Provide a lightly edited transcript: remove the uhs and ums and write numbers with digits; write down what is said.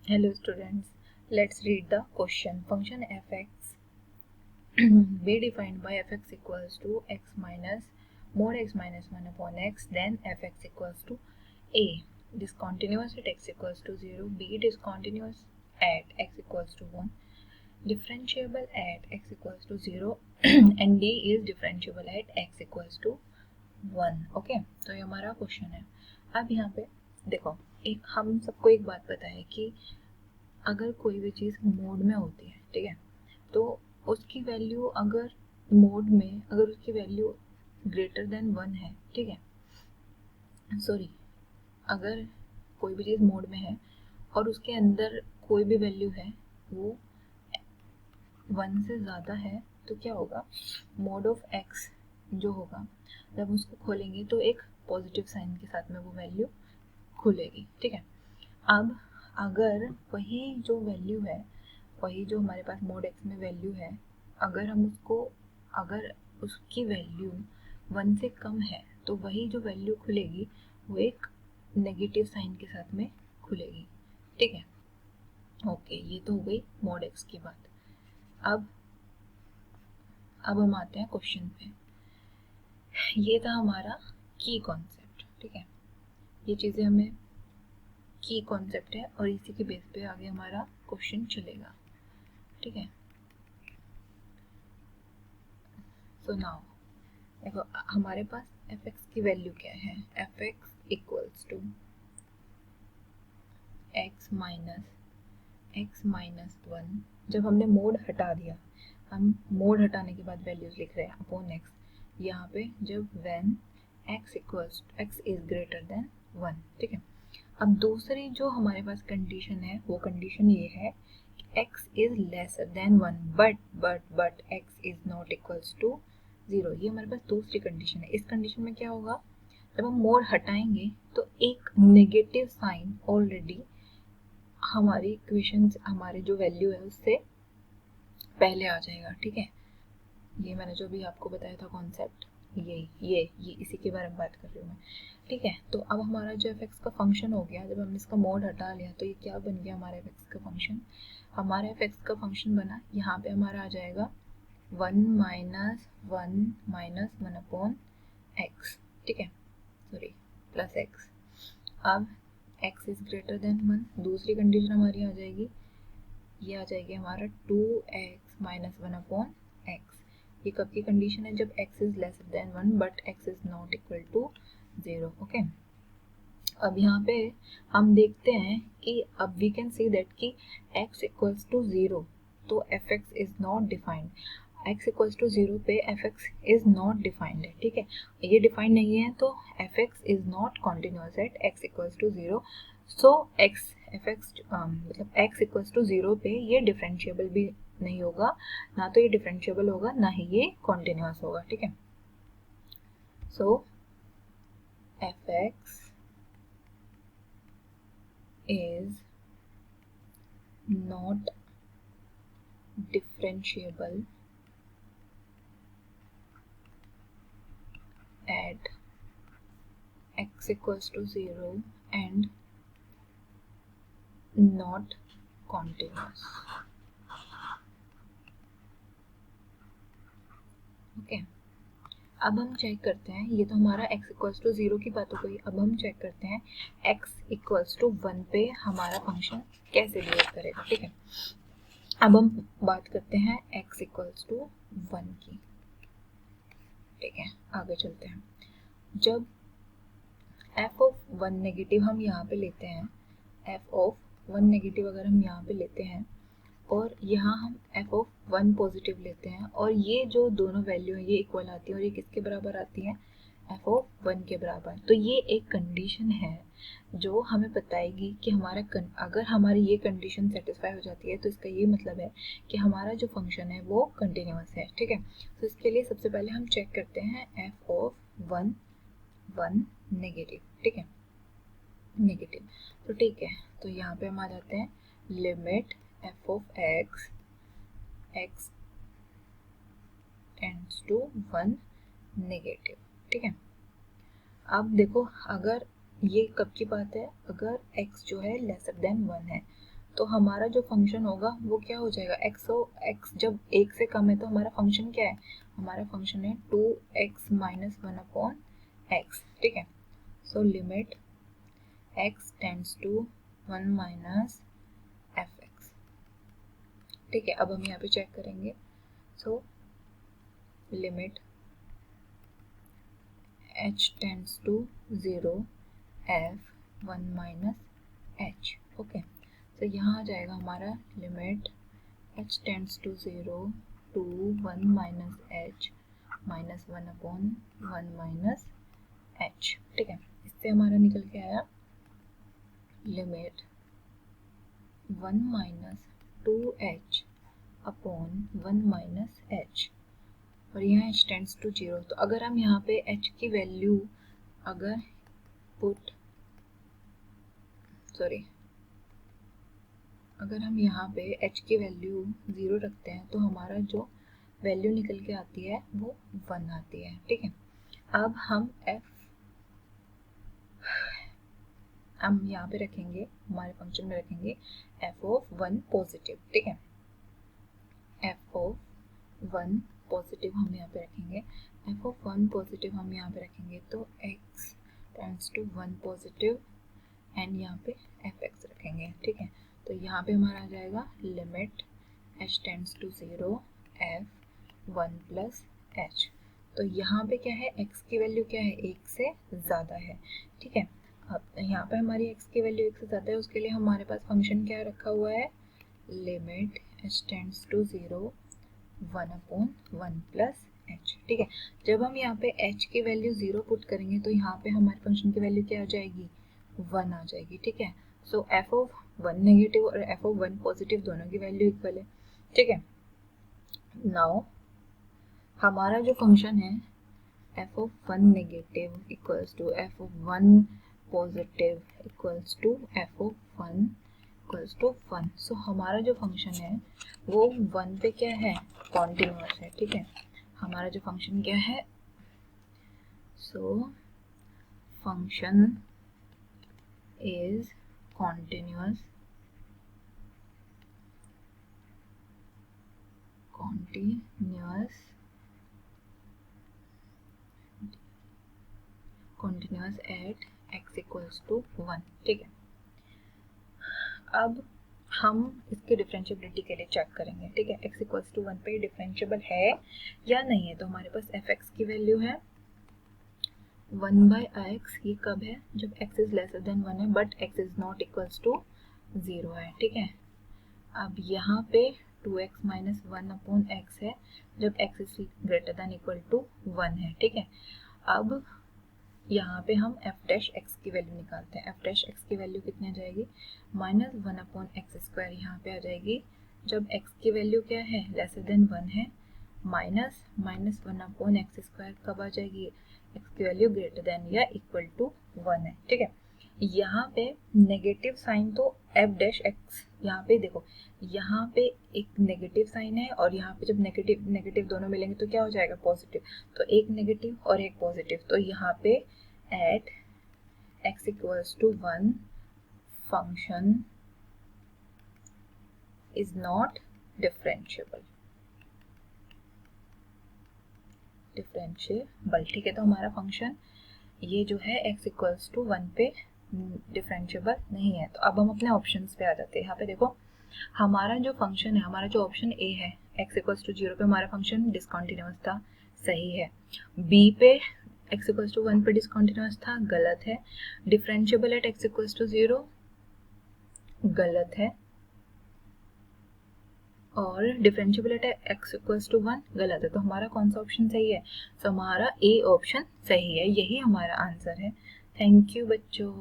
Hello students, let's read the question. Function fx be defined by fx equals to x minus mod x minus 1 upon x, then fx equals to a. Discontinuous at x equals to 0, b discontinuous at x equals to 1, differentiable at x equals to 0 and d is differentiable at x equals to 1. Okay, तो ये हमारा question है. अब यहाँ पे देखो, एक हम सबको एक बात पता है कि अगर कोई भी चीज़ मोड में होती है, ठीक है, तो उसकी वैल्यू अगर मोड में अगर उसकी वैल्यू ग्रेटर देन 1 है, ठीक है, सॉरी, अगर कोई भी चीज़ मोड में है और उसके अंदर कोई भी वैल्यू है वो 1 से ज़्यादा है, तो क्या होगा, मोड ऑफ एक्स जो होगा जब उसको खोलेंगे तो एक पॉजिटिव साइन के साथ में वो वैल्यू खुलेगी, ठीक है. अब अगर वही जो वैल्यू है, वही जो हमारे पास मोड एक्स में वैल्यू है, अगर उसकी वैल्यू 1 से कम है तो वही जो वैल्यू खुलेगी वो एक नेगेटिव साइन के साथ में खुलेगी, ठीक है. ओके, ये तो हो गई मोड एक्स की बात. अब हम आते हैं क्वेश्चन पे. ये था हमारा की कॉन्सेप्ट, ठीक है. ये चीज़ें हमें की कॉन्सेप्ट है और इसी के बेस पे आगे हमारा क्वेश्चन चलेगा, ठीक है. सो नाउ देखो, हमारे पास एफ एक्स की वैल्यू क्या है. F x equals to x minus 1. जब हमने मोड हटा दिया, हम मोड हटाने के बाद वैल्यूज लिख रहे हैं अपॉन एक्स. यहाँ पे जब when x is greater then 1, ठीक है. अब दूसरी जो हमारे पास कंडीशन है वो कंडीशन ये है कि x is lesser than 1 but x is not equals to 0. ये हमारे पास दूसरी कंडीशन है. इस कंडीशन में क्या होगा, जब हम मोड हटाएंगे तो एक नेगेटिव साइन ऑलरेडी हमारी इक्वेशन, हमारे जो वैल्यू है उससे पहले आ जाएगा, ठीक है. ये मैंने जो भी आपको बताया था कॉन्सेप्ट, ये इसी के बारे में बात कर रही हूँ मैं, ठीक है. तो अब हमारा जो एफ एक्स का फंक्शन हो गया, जब हमने इसका मोड हटा लिया तो ये क्या बन गया, हमारा एफ एक्स का फंक्शन. हमारा एफ एक्स का फंक्शन बना, यहाँ पे हमारा आ जाएगा 1 अपॉन एक्स, ठीक है, सॉरी, प्लस एक्स. अब x इज ग्रेटर देन 1, दूसरी कंडीशन हमारी आ जाएगी, ये आ जाएगी हमारा 2x माइनस 1 अपॉन एक्स. ये कब की कंडीशन है, जब x is lesser than 1 but x is not equal to 0. Okay, अब यहाँ पे हम देखते हैं कि अब वी कैन सी दैट कि x इक्वल्स टू 0 तो f x is not defined. x equals to 0 पे f x is not defined है, ठीक है. ये डिफाइंड नहीं है तो f x is not continuous at x equals to 0. So F x मतलब x इक्वल्स टू 0 पे ये डिफरेंशिएबल भी नहीं होगा, ना तो ये डिफरेंशिएबल होगा ना ही ये कॉन्टिन्यूअस होगा, ठीक है. So F X is not differentiable at x equals to 0 and not continuous. Okay, अब हम चेक करते हैं, ये तो हमारा x इक्वल्स टू 0 की बात हो गई. अब हम चेक करते हैं x इक्वल्स टू 1 पे हमारा फंक्शन कैसे बिहेव करेगा, ठीक है. अब हम बात करते हैं x इक्वल्स टू 1 की, ठीक है. आगे चलते हैं. जब f ऑफ 1 नेगेटिव हम यहाँ पे लेते हैं, f ऑफ 1 नेगेटिव अगर हम यहाँ पे लेते हैं और यहाँ हम f ऑफ 1 पॉजिटिव लेते हैं और ये जो दोनों वैल्यू है ये इक्वल आती है और ये किसके बराबर आती है, f ऑफ 1 के बराबर. तो ये एक कंडीशन है जो हमें बताएगी कि हमारा अगर हमारी ये कंडीशन सेटिस्फाई हो जाती है तो इसका ये मतलब है कि हमारा जो फंक्शन है वो कंटिन्यूअस है, ठीक है. तो इसके लिए सबसे पहले हम चेक करते हैं f ऑफ 1 नेगेटिव, ठीक है, नेगेटिव. तो ठीक है, तो यहाँ पे हम आ जाते हैं limit f of x tends to 1 negative, ठीक है. अब देखो, अगर ये कब की बात है, अगर x जो है लेसर देन 1 है तो हमारा जो फंक्शन होगा वो क्या हो जाएगा, एक्स जब 1 से कम है तो हमारा फंक्शन क्या है, हमारा फंक्शन है 2x माइनस 1 अपॉन एक्स, ठीक है। So limit x tends to 1 minus f x, ठीक है। अब हम यहाँ पे चेक करेंगे। So limit h tends to 0 f 1 minus h, okay. तो यहाँ आ जाएगा हमारा limit h tends to 0 two 1 minus h minus 1 upon 1 minus h, ठीक है। इससे हमारा निकल के आया limit 1 minus 2h upon 1 minus h, और यहाँ h टेंड्स टू 0। तो अगर हम यहाँ पे h की वैल्यू अगर अगर हम यहाँ पे h की वैल्यू 0 रखते हैं तो हमारा जो वैल्यू निकल के आती है वो 1 आती है, ठीक है। अब हम यहाँ पे रखेंगे, हमारे फंक्शन में रखेंगे f ऑफ 1 पॉजिटिव, ठीक है। f ऑफ 1 पॉजिटिव हम यहाँ पे रखेंगे, f ऑफ 1 पॉजिटिव हम यहाँ पे रखेंगे तो x tends to 1 positive and यहाँ पे fx रखेंगे, ठीक है। तो यहाँ पे हमारा आ जाएगा limit h tends to 0 f 1 plus h। तो यहाँ पे क्या है, x की वैल्यू क्या है, 1 से ज़्यादा है, ठीक है। अब यहाँ पे हमारी x की वैल्यू 1 से ज़्यादा है, उसके लिए हमारे पास फंक्शन क्या रखा हुआ है, limit h tends to 0 1 upon 1 plus h, ठीक है। जब हम यहाँ पे h की वैल्यू 0 पुट करेंगे तो यहाँ पे हमारे फंक्शन की वैल्यू क्या आ जाएगी, 1 आ जाएगी, ठीक है। सो f ऑफ 1 नेगेटिव और f ऑफ 1 पॉजिटिव दोनों की वैल्यू इक्वल है, ठीक है। नाउ हमारा जो फंक्शन है f of 1 negative equals to f of 1 positive equals to f of 1 equals to 1। So हमारा जो फंक्शन है वो 1 पे क्या है, कॉन्टिन्यूअस है, ठीक है। हमारा जो फंक्शन क्या है, so function is continuous at x equals to 1, ठीक है। अब हम इसके डिफरेंशिएबिलिटी के लिए चेक करेंगे, ठीक है। x इक्वल्स टू 1 पे डिफरेंशिएबल है या नहीं है। तो हमारे पास fx की वैल्यू है 1/x, ये कब है, जब x इज लेसर देन 1 है but x is not equals to 0 है, ठीक है। अब यहाँ पे 2x माइनस 1 अपॉन x है जब x is greater than equal to 1 है, ठीक है। अब यहाँ पे हम f डैश x की वैल्यू निकालते हैं। f डैश x की वैल्यू कितनी आ जाएगी, माइनस 1 अपॉन एक्स स्क्वायर यहाँ पे आ जाएगी जब x की वैल्यू क्या है, लेसर देन 1 है, माइनस 1 अपॉन एक्स स्क्वायर कब आ जाएगी, x की वैल्यू ग्रेटर देन या इक्वल टू 1 है, ठीक है। यहाँ पे नेगेटिव साइन तो f डैश x, यहाँ पे देखो यहाँ पे एक नेगेटिव साइन है और यहाँ पे जब नेगेटिव दोनों मिलेंगे तो क्या हो जाएगा, पॉजिटिव। तो एक नेगेटिव और एक पॉजिटिव, तो यहाँ पे at x equals to 1 function is not differentiable, ठीक है। तो हमारा फंक्शन ये जो है x इक्वल्स टू 1 पे डिफरेंशिएबल नहीं है। तो अब हम अपने ऑप्शंस पे आ जाते हैं। यहाँ पे देखो हमारा जो फंक्शन है, हमारा जो ऑप्शन ए है x इक्वल्स टू 0 पे हमारा फंक्शन डिसकंटिन्यूअस था, सही है। b पे x इक्वल्स टू 1 पे डिसकंटिन्यूअस था, गलत है। Differentiable at x equals to 0, गलत है। और differentiable at x equals to 1, गलत है। तो हमारा कौन सा ऑप्शन सही है, तो हमारा ए ऑप्शन सही है, यही हमारा आंसर है। थैंक यू बच्चों।